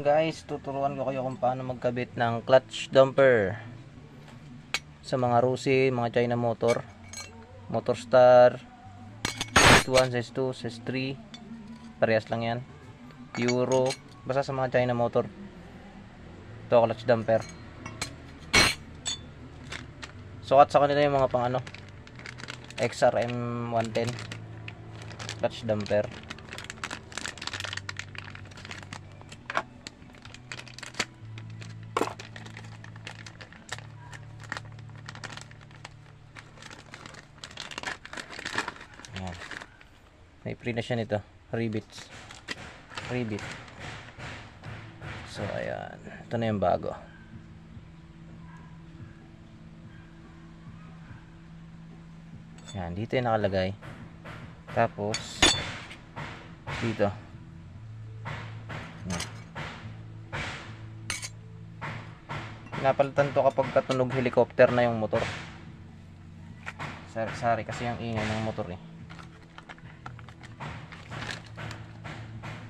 guys, tuturuan ko kayo kung paano magkabit ng clutch damper sa mga Rusi, mga China motor, Motor Star, size 1, size 2, size 3, parehas lang yan, Euro, basta sa mga China motor ito clutch damper. Sukat sa kanila yung mga pang ano, XRM 110 clutch damper. Ayan. May free na siya nito, rivet. So ayan, ito na yung bago. Ayan, dito yung nakalagay. Tapos dito. Ayan. Pinapalitan to kapag katunog helicopter na yung motor. Sorry kasi yung ingay ng motor eh.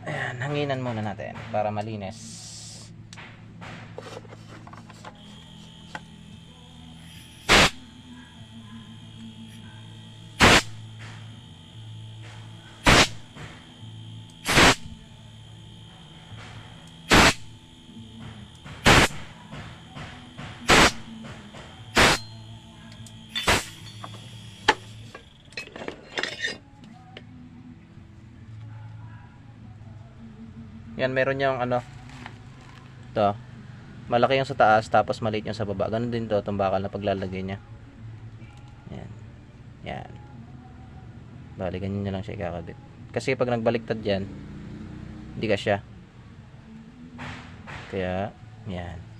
Ayan, hanginan muna natin para malinis. Yan, meron yung ano, ito, malaki yung sa taas, tapos maliit yung sa baba. Ganun din to, itong bakal na paglalagay niya. Yan. Yan. Bali, ganyan nyo lang siya ikakabit. Kasi pag nagbaliktad yan, hindi ka siya. Kaya, yan.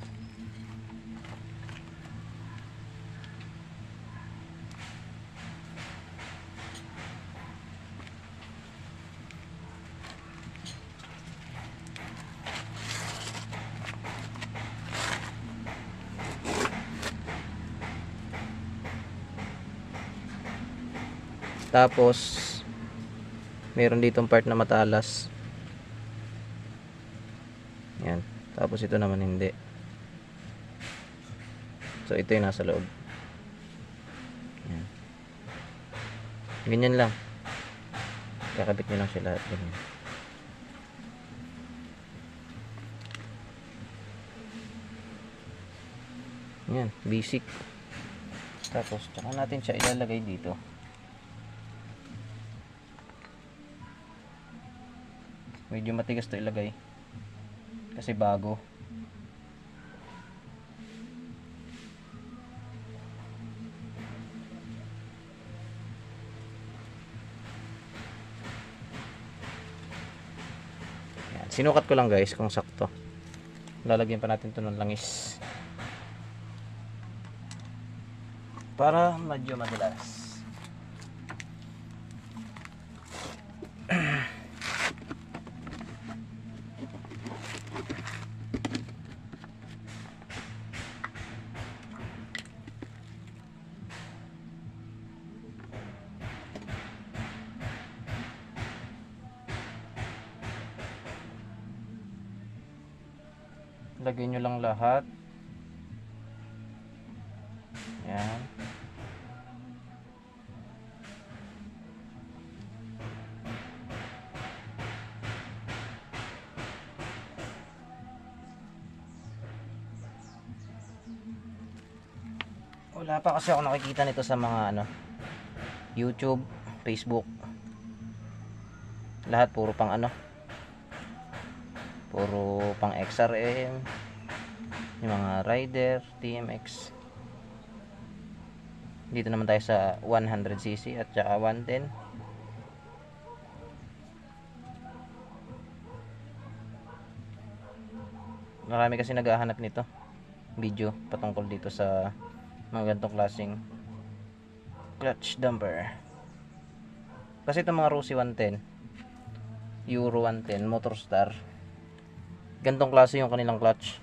Tapos meron ditong part na matalas. Yan. Tapos ito naman hindi. So ito yung nasa loob. Yan. Ganyan lang. Kakabit nyo lang siya lahat. Ganyan. Yan. Basic. Tapos tsaka natin siya ilalagay dito. Medyo matigas to ilagay kasi bago. Yan. Sinukat ko lang guys kung sakto. Lalagyan pa natin to ng langis para medyo madulas. Lagyan nyo lang lahat. Yan. Wala pa kasi ako nakikita nito sa mga ano, YouTube, Facebook. Lahat puro pang ano, puro pang XRM, yung mga rider, TMX. Dito naman tayo sa 100cc at saka 110. Marami kasi naghahanap nito video patungkol dito sa mga ganitong klaseng clutch damper. Kasi itong mga Rusi 110, Euro 110, Motor Star, gantong klase yung kanilang clutch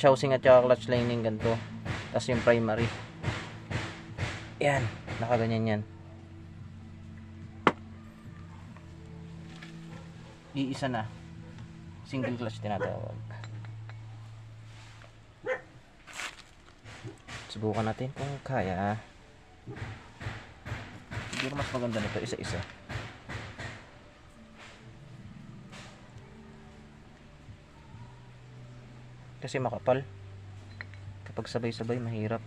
housing at saka clutch lining ganito. Tapos yung primary, yan, nakaganyan yan. iisa na. Single clutch tinatawag. Subukan natin kung kaya. Siguro mas maganda nito isa-isa. Kasi makapal. Kapag sabay-sabay mahirap.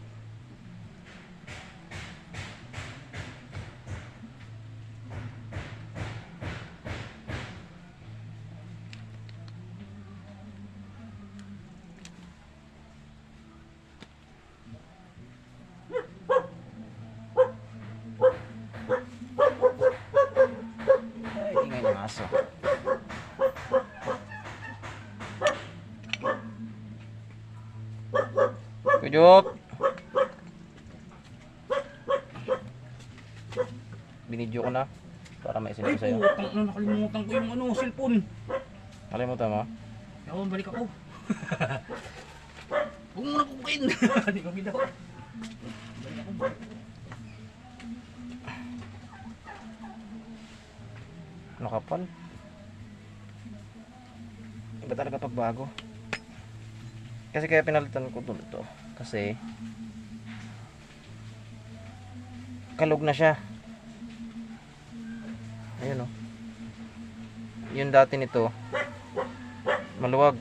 Ay, ingay ng aso. Kujop! Binidyo ko na para maisin ko sa'yo. Nakalimutan ko yung cellphone. Nakalimutan mo? Ako, balik ako. Huwag mo na kukain. Hindi ko bidaw. Balik ako. Nakapal. Iba talaga pag bago. Kasi kaya pinalitan ko dun to. Kasi kalog na siya. Ayun o. Yung dati nito maluwag.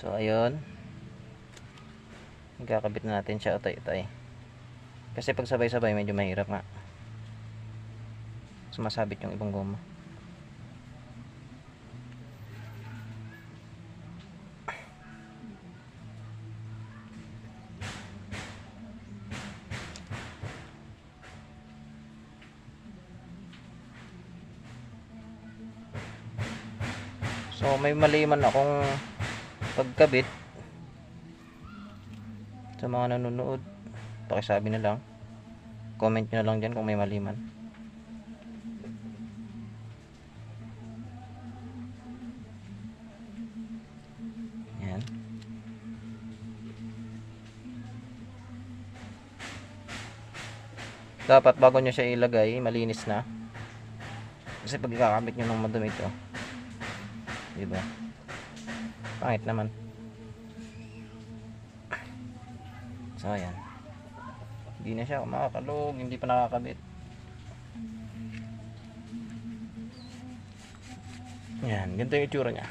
So ayun, magkakabit na natin siya utay-utay. Kasi pag sabay-sabay medyo mahirap nga. Sumasabit yung ibang goma. So may mali man akong pagkabit. Sa mga nanonood, pakisabi na lang, comment nyo na lang dyan kung may mali man. Yan. Dapat bago nyo siya ilagay, malinis na. Kasi pag ikakabit nyo ng madumi ito, diba? Pangit naman. So ayan, hindi na siya makakalog, hindi pa nakakabit. Yan, ganito yung itsura niya.